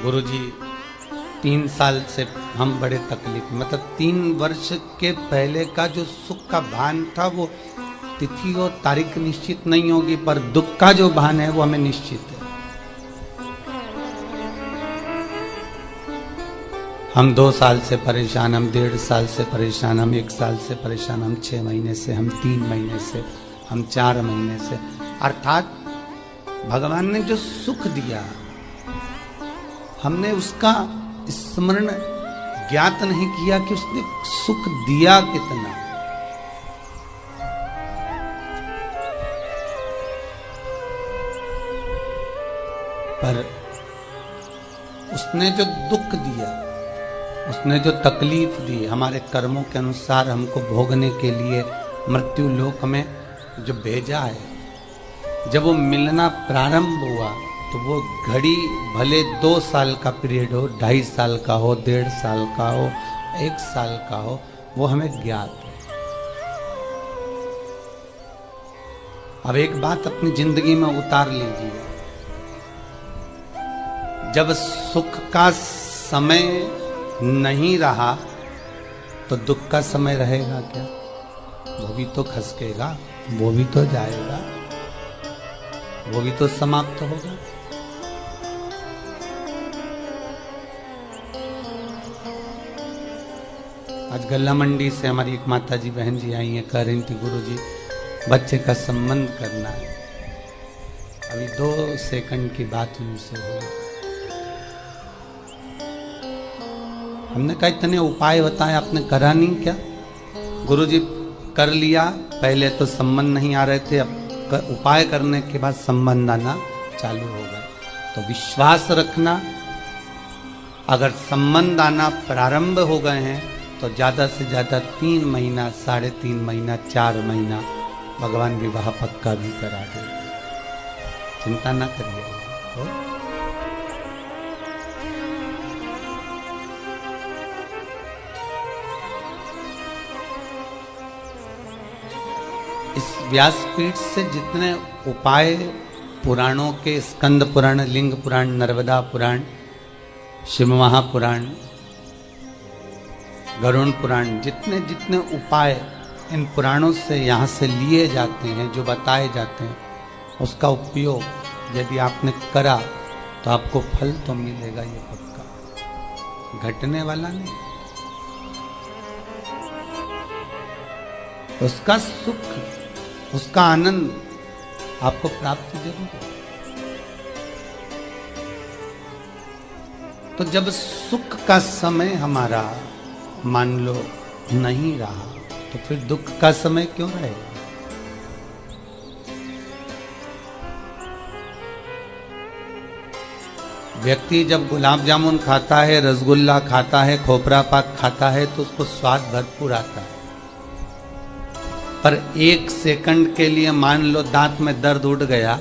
गुरुजी 3 साल से हम बड़े तकलीफ, मतलब 3 वर्ष के पहले का जो सुख का भान था वो तिथि और तारीख निश्चित नहीं होगी, पर दुख का जो भान है वो हमें निश्चित है। हम 2 साल से परेशान, हम 1.5 साल से परेशान, हम 1 साल से परेशान, हम 6 महीने से, हम 3 महीने से, हम 4 महीने से। अर्थात भगवान ने जो सुख दिया हमने उसका स्मरण ज्ञात नहीं किया कि उसने सुख दिया कितना। पर उसने जो दुख दिया, उसने जो तकलीफ दी, हमारे कर्मों के अनुसार हमको भोगने के लिए मृत्यु लोक में जो भेजा है, जब वो मिलना प्रारंभ हुआ तो वो घड़ी भले 2 साल का पीरियड हो, 2.5 साल का हो, 1.5 साल का हो, 1 साल का हो, वो हमें ज्ञात है। अब एक बात अपनी जिंदगी में उतार लीजिए, जब सुख का समय नहीं रहा तो दुख का समय रहेगा क्या? वो भी तो खसकेगा, वो भी तो जाएगा, वो भी तो समाप्त होगा। आज गल्ला मंडी से हमारी एक माता जी बहन जी आई हैं, कह रही थी गुरुजी बच्चे का संबंध करना है। अभी 2 सेकंड की बात उनसे हुई। हमने कहा इतने उपाय बताए, आपने करा नहीं क्या? गुरुजी कर लिया, पहले तो संबंध नहीं आ रहे थे, अब उपाय करने के बाद संबंध आना चालू हो गए। तो विश्वास रखना, अगर संबंध आना प्रारंभ हो गए हैं तो ज्यादा से ज्यादा 3 महीना, 3.5 महीना, 4 महीना भगवान विवाह पक्का भी करा देगा। चिंता ना करिए। इस व्यासपीठ से जितने उपाय पुराणों के, स्कंद पुराण, लिंग पुराण, नर्मदा पुराण, शिव महापुराण, गरुण पुराण, जितने जितने उपाय इन पुराणों से यहाँ से लिए जाते हैं, जो बताए जाते हैं, उसका उपयोग यदि आपने करा तो आपको फल तो मिलेगा, ये पक्का, घटने वाला नहीं। उसका सुख, उसका आनंद आपको प्राप्त जरूर है। तो जब सुख का समय हमारा मान लो नहीं रहा तो फिर दुख का समय क्यों रहेगा? व्यक्ति जब गुलाब जामुन खाता है, रसगुल्ला खाता है, खोपरा पाक खाता है तो उसको स्वाद भरपूर आता है। पर 1 सेकंड के लिए मान लो दांत में दर्द उठ गया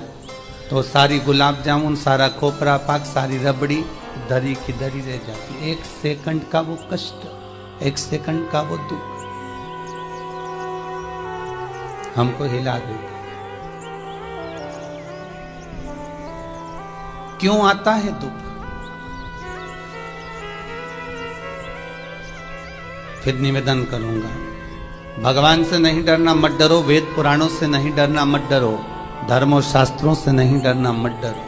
तो सारी गुलाब जामुन, सारा खोपरा पाक, सारी रबड़ी दरी की दरी रह जाती। 1 सेकंड का वो कष्ट, 1 सेकंड का वो दुख हमको हिला देगा। क्यों आता है दुख? फिर निवेदन करूंगा, भगवान से नहीं डरना मत डरो, वेद पुराणों से नहीं डरना मत डरो, धर्म और शास्त्रों से नहीं डरना मत डरो,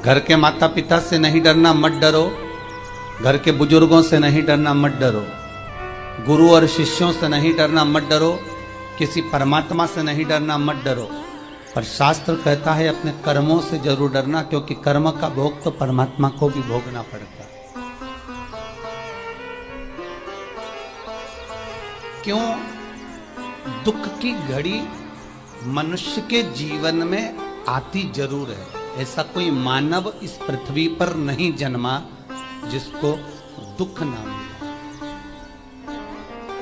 घर के माता पिता से नहीं डरना मत डरो, घर के बुजुर्गों से नहीं डरना मत डरो, गुरु और शिष्यों से नहीं डरना मत डरो, किसी परमात्मा से नहीं डरना मत डरो। पर शास्त्र कहता है अपने कर्मों से जरूर डरना, क्योंकि कर्म का भोग तो परमात्मा को भी भोगना पड़ता है। क्यों? दुख की घड़ी मनुष्य के जीवन में आती जरूर है। ऐसा कोई मानव इस पृथ्वी पर नहीं जन्मा जिसको दुख ना मिला।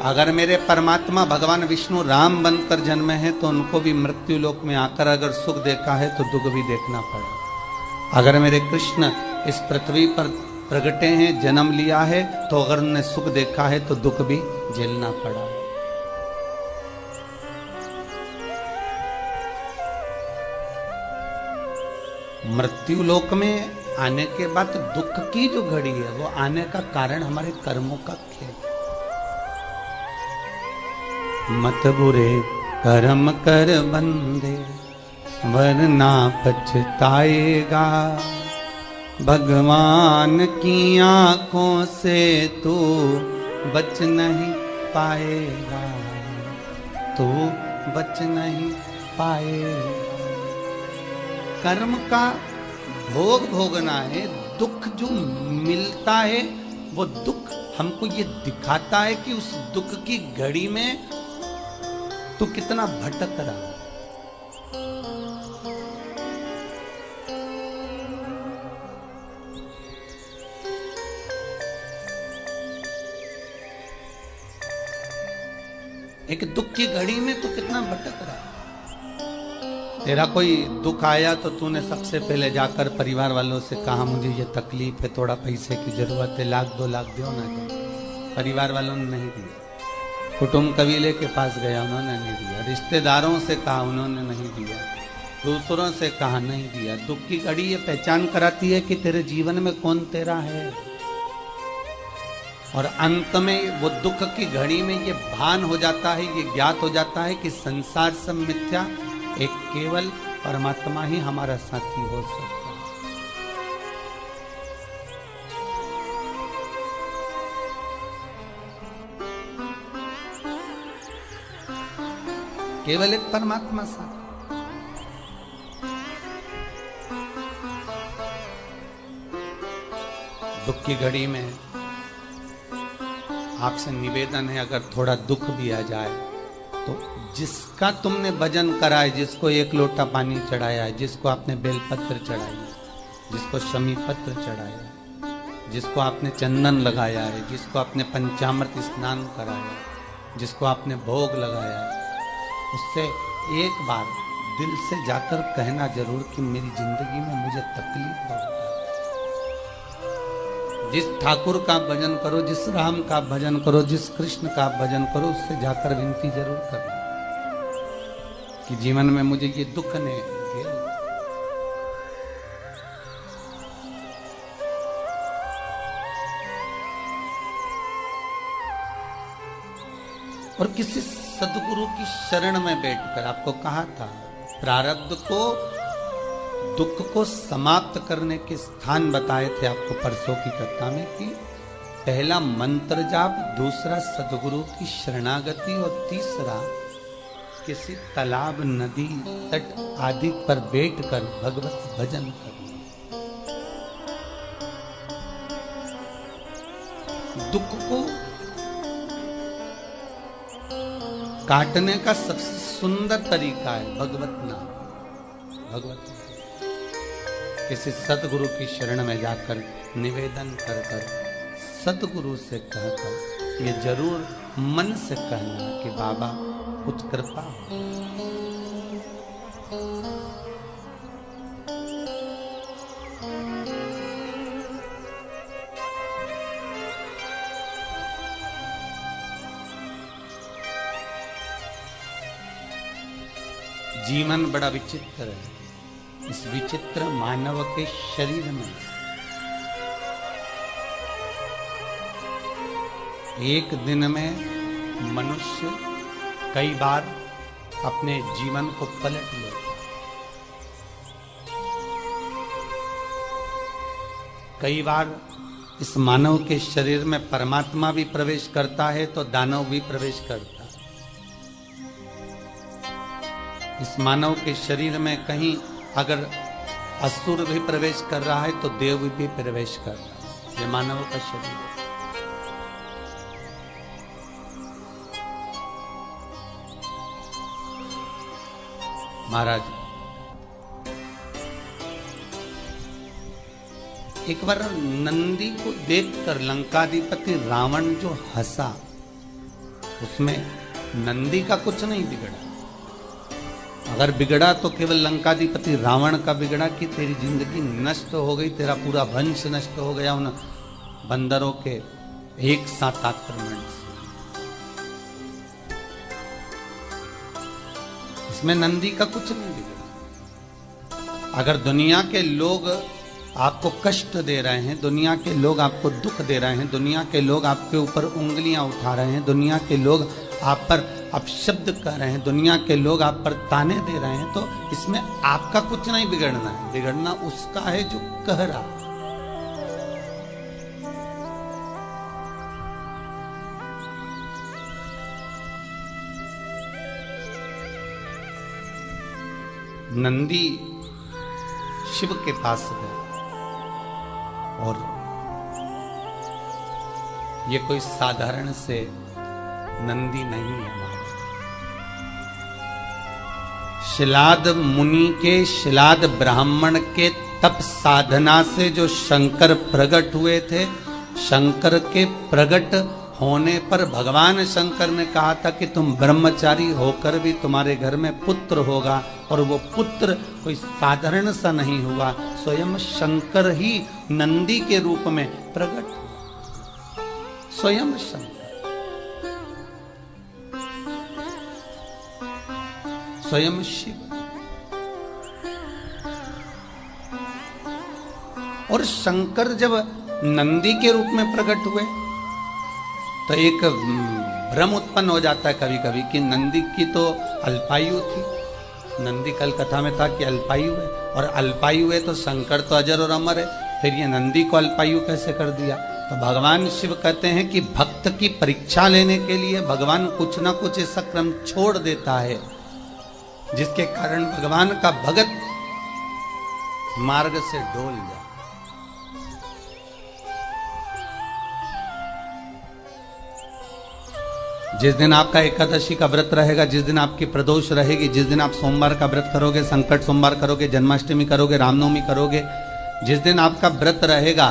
अगर मेरे परमात्मा भगवान विष्णु राम बनकर जन्मे हैं तो उनको भी मृत्यु लोक में आकर अगर सुख देखा है तो दुख भी देखना पड़ा। अगर मेरे कृष्ण इस पृथ्वी पर प्रगटे हैं, जन्म लिया है, तो अगर उन्होंने सुख देखा है तो दुख भी झेलना पड़ा। मृत्यु लोक में आने के बाद दुख की जो घड़ी है वो आने का कारण हमारे कर्मों का खेल। मत बुरे कर्म कर बंदे वरना पछताएगा, भगवान की आंखों से तू बच नहीं पाएगा, तू बच नहीं पाएगा। कर्म का भोग भोगना है। दुख जो मिलता है वो दुख हमको ये दिखाता है कि उस दुख की घड़ी में तू कितना भटक रहा है। एक दुख की घड़ी में तू कितना भटक रहा है। तेरा कोई दुख आया तो तूने सबसे पहले जाकर परिवार वालों से कहा मुझे ये तकलीफ है, थोड़ा पैसे की जरूरत है, 1-2 लाख दो ना दो। परिवार वालों ने नहीं दिया। कुटुंब कबीले के पास गया, उन्होंने नहीं दिया। रिश्तेदारों से कहा, उन्होंने नहीं दिया। दूसरों से कहा, नहीं दिया। दुख की घड़ी ये पहचान कराती है कि तेरे जीवन में कौन तेरा है। और अंत में वो दुख की घड़ी में ये भान हो जाता है, ये ज्ञात हो जाता है कि संसार सब मिथ्या, एक केवल परमात्मा ही हमारा साथी हो सकता है। केवल एक परमात्मा साथी। दुख की घड़ी में आपसे निवेदन है, अगर थोड़ा दुख भी आ जाए तो जिसका तुमने भजन करा है, जिसको 1 लोटा पानी चढ़ाया है, जिसको आपने बेलपत्र चढ़ाई है, जिसको शमी पत्र चढ़ाया है, जिसको आपने चंदन लगाया है, जिसको आपने पंचामृत स्नान कराया है, जिसको आपने भोग लगाया है, उससे एक बार दिल से जाकर कहना जरूर कि मेरी जिंदगी में मुझे तकलीफ बहुत है। जिस ठाकुर का भजन करो, जिस राम का भजन करो, जिस कृष्ण का भजन करो, उससे जाकर विनती जरूर करना कि जीवन में मुझे ये दुख ने घेर। और किसी सदगुरु की शरण में बैठकर, आपको कहा था प्रारब्ध को, दुख को समाप्त करने के स्थान बताए थे आपको परसों की कथा में कि पहला मंत्र जाप, दूसरा सदगुरु की शरणागति और तीसरा किसी तालाब, नदी, तट आदि पर बैठकर भगवत भजन करना। दुख को काटने का सबसे सुंदर तरीका है भगवत नाम। भगवत किसी सदगुरु की शरण में जाकर निवेदन कर कर सदगुरु से कहकर ये जरूर मन से कहना कि बाबा कुछ कृपा हो। जीवन बड़ा विचित्र है। इस विचित्र मानव के शरीर में एक दिन में मनुष्य कई बार अपने जीवन को पलट लेता है। कई बार इस मानव के शरीर में परमात्मा भी प्रवेश करता है तो दानव भी प्रवेश करता है। इस मानव के शरीर में कहीं अगर असुर भी प्रवेश कर रहा है तो देव भी प्रवेश कर रहा है। ये मानव का शरीर है। महाराज, एक बार नंदी को देखकर लंकाधिपति रावण जो हंसा, उसमें नंदी का कुछ नहीं बिगड़ा। अगर बिगड़ा तो केवल लंकाधिपति रावण का बिगड़ा कि तेरी जिंदगी नष्ट हो गई, तेरा पूरा वंश नष्ट हो गया उन बंदरों के एक साथ आक्रमण से। इसमें नंदी का कुछ नहीं बिगड़ा। अगर दुनिया के लोग आपको कष्ट दे रहे हैं, दुनिया के लोग आपको दुख दे रहे हैं, दुनिया के लोग आपके ऊपर उंगलियां उठा रहे हैं, दुनिया के लोग आप पर अपशब्द कर रहे हैं, दुनिया के लोग आप पर ताने दे रहे हैं, तो इसमें आपका कुछ नहीं बिगड़ना है, बिगड़ना उसका है जो कह रहा है। नंदी शिव के पास गए और ये कोई साधारण से नंदी नहीं है। शिलाद मुनि के, शिलाद ब्राह्मण के तप साधना से जो शंकर प्रकट हुए थे, शंकर के प्रकट होने पर भगवान शंकर ने कहा था कि तुम ब्रह्मचारी होकर भी तुम्हारे घर में पुत्र होगा, और वो पुत्र कोई साधारण सा नहीं हुआ, स्वयं शंकर ही नंदी के रूप में प्रकट हुआ, स्वयं शंकर, स्वयं शिव। और शंकर जब नंदी के रूप में प्रकट हुए तो एक भ्रम उत्पन्न हो जाता है कभी कभी कि नंदी की तो अल्पायु थी, नंदी कल कथा में था कि अल्पायु है, और अल्पायु है तो शंकर तो अजर और अमर है, फिर ये नंदी को अल्पायु कैसे कर दिया? तो भगवान शिव कहते हैं कि भक्त की परीक्षा लेने के लिए भगवान कुछ ना कुछ ऐसा क्रम छोड़ देता है जिसके कारण भगवान का भगत मार्ग से डोल जाए। जिस दिन आपका एकादशी का व्रत रहेगा, जिस दिन आपकी प्रदोष रहेगी, जिस दिन आप सोमवार का व्रत करोगे, संकट सोमवार करोगे, जन्माष्टमी करोगे, रामनवमी करोगे, जिस दिन आपका व्रत रहेगा,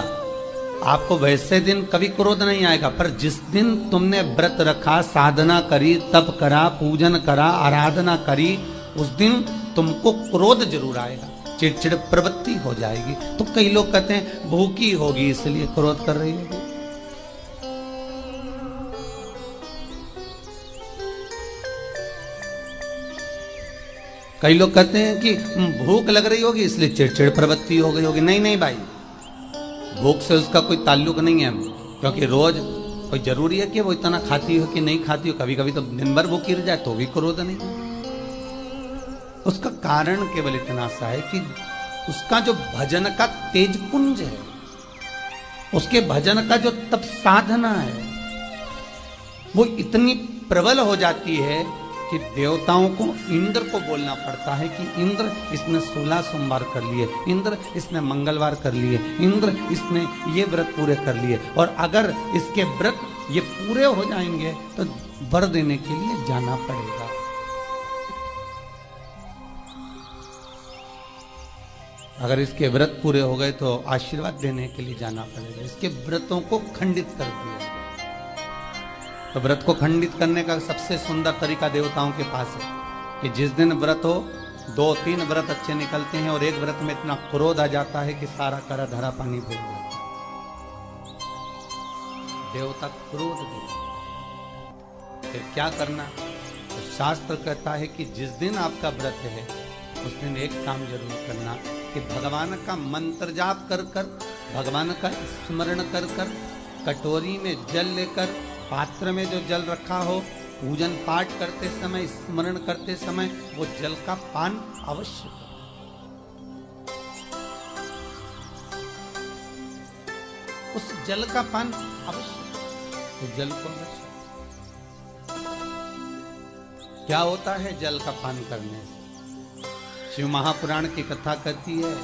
आपको वैसे दिन कभी क्रोध नहीं आएगा, पर जिस दिन तुमने व्रत रखा, साधना करी, तप करा, पूजन करा, आराधना करी, उस दिन तुमको क्रोध जरूर आएगा, चिड़चिड़ प्रवृत्ति हो जाएगी। तो कई लोग कहते हैं भूखी होगी इसलिए क्रोध कर रही होगी। कई लोग कहते हैं कि भूख लग रही होगी इसलिए चिड़चिड़ प्रवृत्ति हो गई होगी। नहीं नहीं भाई, भूख से उसका कोई ताल्लुक नहीं है, क्योंकि रोज कोई जरूरी है कि वो इतना खाती हो कि नहीं खाती हो, कभी कभी तो दिन भर भूखी रह जाए तो भी क्रोध नहीं। उसका कारण केवल इतना सा है कि उसका जो भजन का तेज पुंज है, उसके भजन का जो तप साधना है, वो इतनी प्रबल हो जाती है कि देवताओं को, इंद्र को बोलना पड़ता है कि इंद्र इसने 16 सोमवार कर लिए, इंद्र इसने मंगलवार कर लिए, इंद्र इसने ये व्रत पूरे कर लिए, और अगर इसके व्रत ये पूरे हो जाएंगे तो वर देने के लिए जाना पड़ेगा। अगर इसके व्रत पूरे हो गए तो आशीर्वाद देने के लिए जाना पड़ेगा। इसके व्रतों को खंडित कर दिया। तो व्रत को खंडित करने का सबसे सुंदर तरीका देवताओं के पास है कि जिस दिन व्रत हो, 2-3 व्रत अच्छे निकलते हैं और एक व्रत में इतना क्रोध आ जाता है कि सारा करा धरा पानी फेर जाता है। देवता क्रोध दे, फिर क्या करना? तो शास्त्र कहता है कि जिस दिन आपका व्रत है उस दिन एक काम जरूर करना कि भगवान का मंत्र जाप कर कर, भगवान का स्मरण कर कर, कटोरी में जल लेकर, पात्र में जो जल रखा हो, पूजन पाठ करते समय, स्मरण करते समय वो जल का पान अवश्य करो। उस जल का पान अवश्य करो। तो जल को अवश्य। क्या होता है जल का पान करने से? शिव महापुराण की कथा कहती है,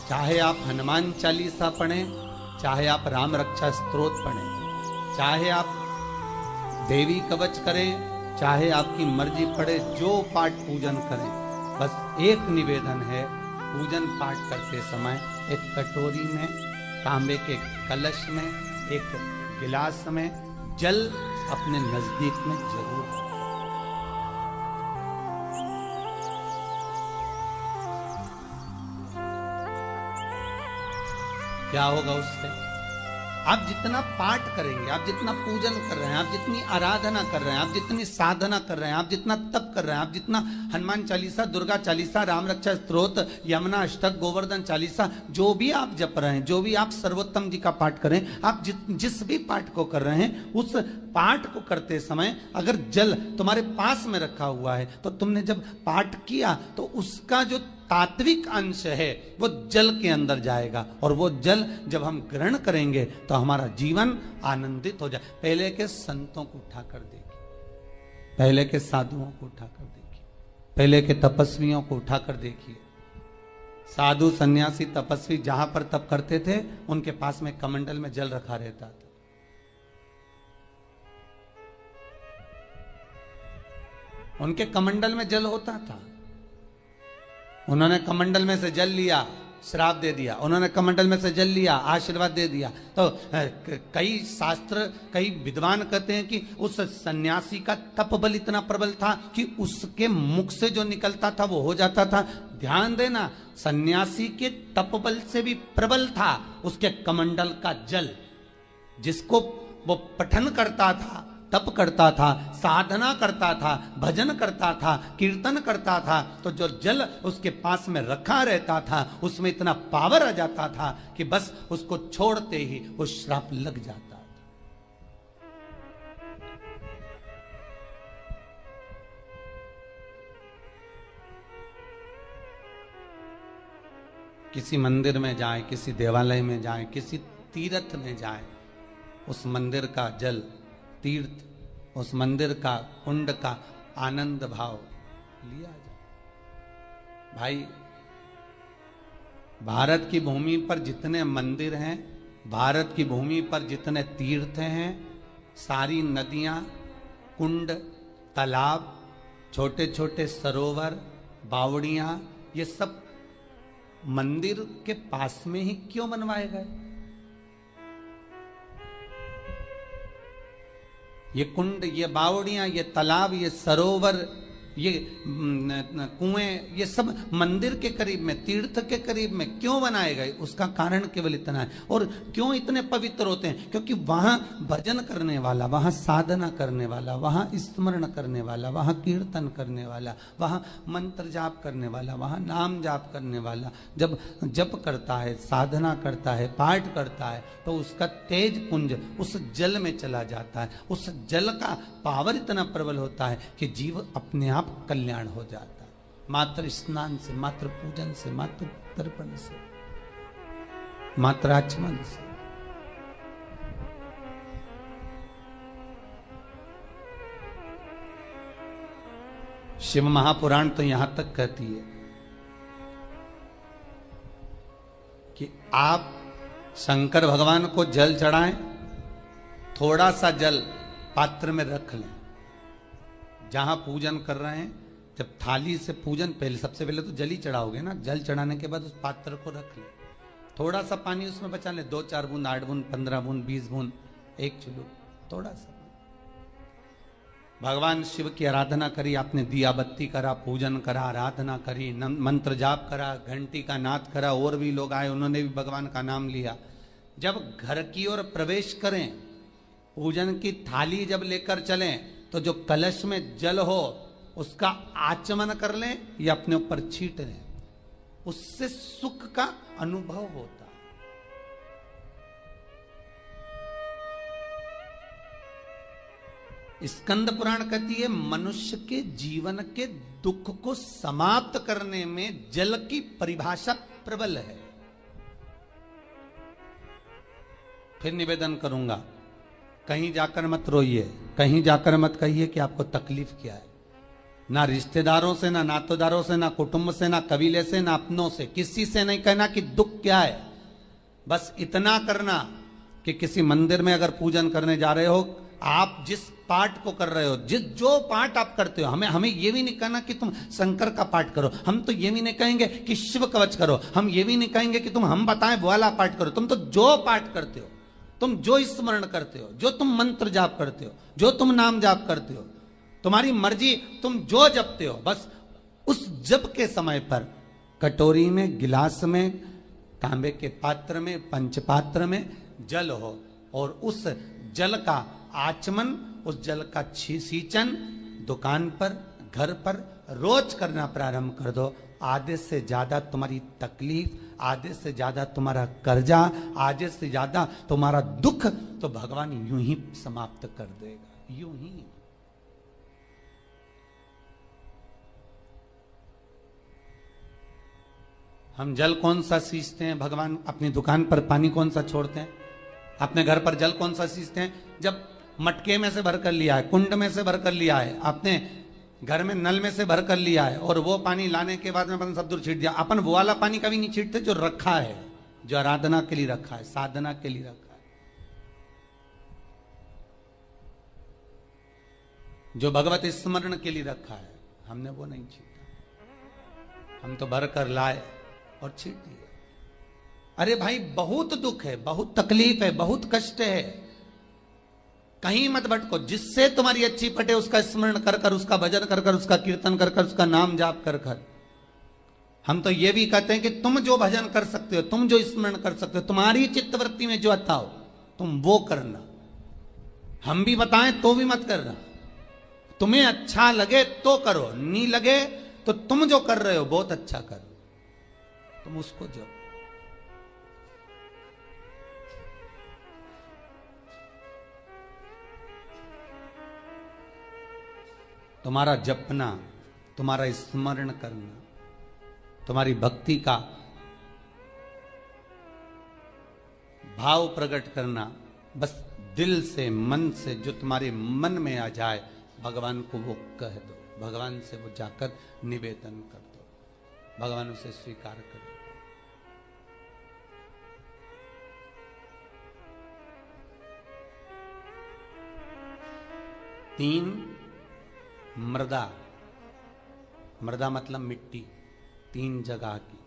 चाहे आप हनुमान चालीसा पढ़ें, चाहे आप राम रक्षा स्तोत्र पढ़ें, चाहे आप देवी कवच करें, चाहे आपकी मर्जी पड़े, जो पाठ पूजन करें, बस एक निवेदन है, पूजन पाठ करते समय एक कटोरी में, तांबे के कलश में, एक गिलास में जल अपने नजदीक में जरूर। क्या होगा उससे? आप जितना पाठ करेंगे, आप जितना पूजन कर रहे हैं, आप जितनी आराधना कर रहे हैं, आप जितनी साधना कर रहे हैं, आप जितना तप कर रहे हैं, आप जितना हनुमान चालीसा, दुर्गा चालीसा, राम रक्षा स्तोत्र, यमुना अष्टक, गोवर्धन चालीसा, जो भी आप जप रहे हैं, जो भी आप सर्वोत्तम जी का पाठ करें, आप जिस भी पाठ को कर रहे हैं, उस पाठ को करते समय अगर जल तुम्हारे पास में रखा हुआ है, तो तुमने जब पाठ किया तो उसका जो तात्विक अंश है वो जल के अंदर जाएगा, और वो जल जब हम ग्रहण करेंगे तो हमारा जीवन आनंदित हो जाए। पहले के संतों को उठाकर देखिए, पहले के साधुओं को उठाकर देखिए, पहले के तपस्वियों को उठाकर देखिए। साधु सन्यासी तपस्वी जहां पर तप करते थे, उनके पास में कमंडल में जल रखा रहता था। उनके कमंडल में जल होता था। उन्होंने कमंडल में से जल लिया, श्राप दे दिया, उन्होंने कमंडल में से जल लिया, आशीर्वाद दे दिया। तो कई शास्त्र, कई विद्वान कहते हैं कि उस सन्यासी का तप बल इतना प्रबल था कि उसके मुख से जो निकलता था वो हो जाता था। ध्यान देना, सन्यासी के तप बल से भी प्रबल था उसके कमंडल का जल, जिसको वो पठन करता था, तप करता था, साधना करता था, भजन करता था, कीर्तन करता था, तो जो जल उसके पास में रखा रहता था उसमें इतना पावर आ जाता था कि बस उसको छोड़ते ही वो श्राप लग जाता था। किसी मंदिर में जाए, किसी देवालय में जाए, किसी तीर्थ में जाए, उस मंदिर का जल, तीर्थ, उस मंदिर का कुंड का आनंद भाव लिया जाए। भाई, भारत की भूमि पर जितने मंदिर हैं, भारत की भूमि पर जितने तीर्थ हैं, सारी नदियां, कुंड, तालाब, छोटे छोटे सरोवर, बावड़ियां, ये सब मंदिर के पास में ही क्यों बनवाए गए? ये कुंड, ये बावड़ियां, ये तालाब, ये सरोवर, ये कुएं, ये सब मंदिर के करीब में, तीर्थ के करीब में क्यों बनाए गए? उसका कारण केवल इतना है। और क्यों इतने पवित्र होते हैं? क्योंकि वहां भजन करने वाला, वहां साधना करने वाला, वहां स्मरण करने वाला, वहां कीर्तन करने वाला, वहां मंत्र जाप करने वाला, वहां नाम जाप करने वाला जब जप करता है, साधना करता है, पाठ करता है, तो उसका तेज पुंज उस जल में चला जाता है। उस जल का पावर इतना प्रबल होता है कि जीव अपने आप कल्याण हो जाता है। मात्र स्नान से, मात्र पूजन से, मात्र तर्पण से, मात्र आचमन से। शिव महापुराण तो यहां तक कहती है कि आप शंकर भगवान को जल चढ़ाएं, थोड़ा सा जल पात्र में रख लें। जहां पूजन कर रहे हैं, जब थाली से पूजन, पहले सबसे पहले तो जल ही चढ़ाओगे ना, जल चढ़ाने के बाद उस पात्र को रख लें, थोड़ा सा पानी उसमें बचा लें, 2-4 बूंद, 8 बूंद, 15 बूंद, 20 बूंद, 1 चुल्लू, थोड़ा सा। भगवान शिव की आराधना करी, आपने दिया बत्ती करा, पूजन करा, आराधना करी, मंत्र जाप करा, घंटी का नाद करा, और भी लोग आए, उन्होंने भी भगवान का नाम लिया। जब घर की ओर प्रवेश करें, पूजन की थाली जब लेकर चलें, तो जो कलश में जल हो उसका आचमन कर लें या अपने ऊपर छीट लें, उससे सुख का अनुभव होता है। स्कंद पुराण कहती है, मनुष्य के जीवन के दुख को समाप्त करने में जल की परिभाषा प्रबल है। फिर निवेदन करूंगा, कहीं जाकर मत रोइए, कहीं जाकर मत कहिए कि आपको तकलीफ क्या है। ना रिश्तेदारों से, ना नातेदारों से, ना कुटुंब से, ना कबीले से, ना अपनों से, किसी से नहीं कहना कि दुख क्या है। बस इतना करना कि किसी मंदिर में अगर पूजन करने जा रहे हो, आप जिस पाठ को कर रहे हो, जो पाठ आप करते हो, हमें ये भी नहीं कहना कि तुम शंकर का पाठ करो, हम तो ये भी नहीं कहेंगे कि शिव कवच करो, हम ये भी नहीं कहेंगे कि तुम हम बताएं वो वाला पाठ करो। तुम तो जो पाठ करते हो, तुम जो स्मरण करते हो, जो तुम मंत्र जाप करते हो, जो तुम नाम जाप करते हो, तुम्हारी मर्जी, तुम जो जपते हो, बस उस जप के समय पर कटोरी में, गिलास में, तांबे के पात्र में, पंचपात्र में जल हो, और उस जल का आचमन, उस जल का सींचन दुकान पर, घर पर रोज करना प्रारंभ कर दो। आधे से ज्यादा तुम्हारी तकलीफ, आधे से ज्यादा तुम्हारा कर्जा, आधे से ज्यादा तुम्हारा दुख तो भगवान यूं ही समाप्त कर देगा, यूं ही। हम जल कौन सा सींचते हैं? भगवान अपनी दुकान पर पानी कौन सा छोड़ते हैं? अपने घर पर जल कौन सा सींचते हैं? जब मटके में से भरकर लिया है, कुंड में से भरकर लिया है, आपने घर में नल में से भरकर लिया है, और वो पानी लाने के बाद में अपन सब दूर छीट दिया। अपन वो वाला पानी कभी नहीं छीटते जो रखा है, जो आराधना के लिए रखा है, साधना के लिए रखा है, जो भगवत स्मरण के लिए रखा है, हमने वो नहीं छीटा। हम तो भरकर लाए और छीट दिए। अरे भाई, बहुत दुख है, बहुत तकलीफ है, बहुत कष्ट है, कहीं मत भटको। जिससे तुम्हारी अच्छी पटे उसका स्मरण कर कर, उसका भजन कर कर, उसका कीर्तन कर कर, उसका नाम जाप कर कर। हम तो ये भी कहते हैं कि तुम जो भजन कर सकते हो, तुम जो स्मरण कर सकते हो, तुम्हारी चित्तवृत्ति में जो आता हो तुम वो करना। हम भी बताएं तो भी मत करना। तुम्हें अच्छा लगे तो करो, नहीं लगे तो तुम जो कर रहे हो बहुत अच्छा करो, तुम उसको जो। तुम्हारा जपना, तुम्हारा स्मरण करना, तुम्हारी भक्ति का भाव प्रकट करना, बस दिल से, मन से, जो तुम्हारे मन में आ जाए भगवान को वो कह दो। भगवान से वो जाकर निवेदन कर दो, भगवान उसे स्वीकार कर दो। तीन, मृदा। मृदा मतलब मिट्टी, तीन जगह की,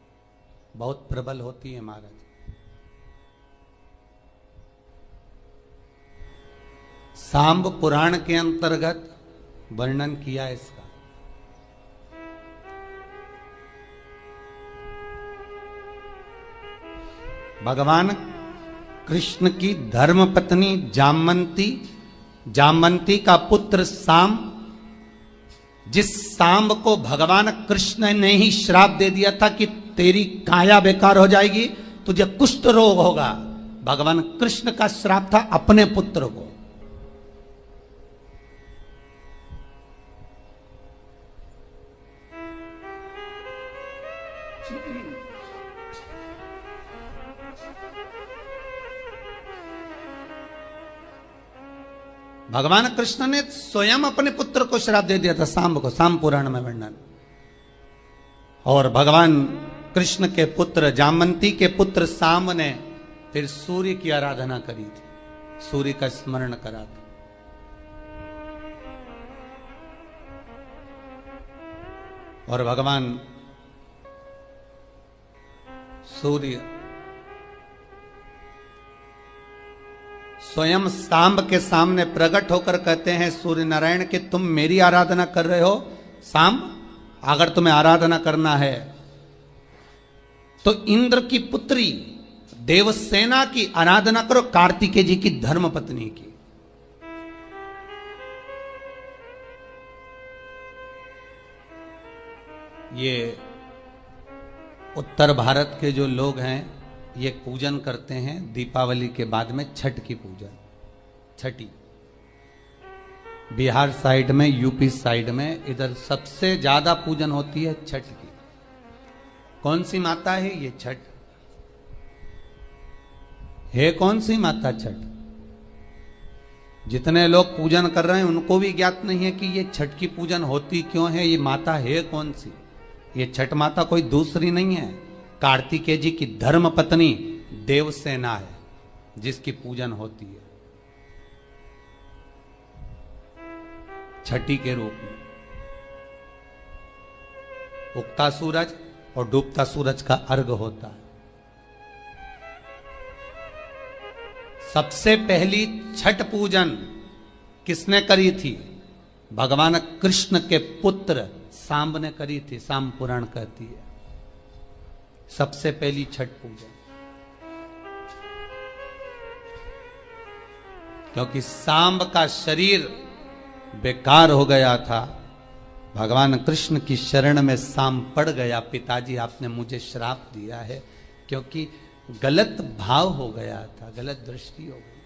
बहुत प्रबल होती है महाराज। सांब पुराण के अंतर्गत वर्णन किया इसका। भगवान कृष्ण की धर्म पत्नी जामवंती, जामवंती का पुत्र सांब, जिस सांब को भगवान कृष्ण ने ही श्राप दे दिया था कि तेरी काया बेकार हो जाएगी, तुझे कुष्ठ रोग होगा। भगवान कृष्ण का श्राप था अपने पुत्र को। भगवान कृष्ण ने स्वयं अपने पुत्र को श्राप दे दिया था, सांब को, सांब पुराण में वर्णन। और भगवान कृष्ण के पुत्र जामवंती के पुत्र सांब ने फिर सूर्य की आराधना करी थी, सूर्य का स्मरण करा था। और भगवान सूर्य स्वयं सांब के सामने प्रकट होकर कहते हैं सूर्य नारायण कि तुम मेरी आराधना कर रहे हो सांब, अगर तुम्हें आराधना करना है तो इंद्र की पुत्री देवसेना की आराधना करो, कार्तिकेय जी की धर्म पत्नी की। ये उत्तर भारत के जो लोग हैं ये पूजन करते हैं दीपावली के बाद में छठ की पूजन, छठी। बिहार साइड में, यूपी साइड में, इधर सबसे ज्यादा पूजन होती है छठ की। कौन सी माता है ये? छठ है। कौन सी माता? छठ। जितने लोग पूजन कर रहे हैं उनको भी ज्ञात नहीं है कि ये छठ की पूजन होती क्यों है, ये माता है कौन सी। ये छठ माता कोई दूसरी नहीं है, कार्तिकेय जी की धर्म पत्नी देवसेना है जिसकी पूजन होती है छठी के रूप में। उगता सूरज और डूबता सूरज का अर्घ होता है। सबसे पहली छठ पूजन किसने करी थी? भगवान कृष्ण के पुत्र सांब ने करी थी, सांब पुराण कहती है सबसे पहली छठ पूजन। क्योंकि सांब का शरीर बेकार हो गया था। भगवान कृष्ण की शरण में सांब पड़ गया। पिताजी आपने मुझे श्राप दिया है, क्योंकि गलत भाव हो गया था, गलत दृष्टि हो गई।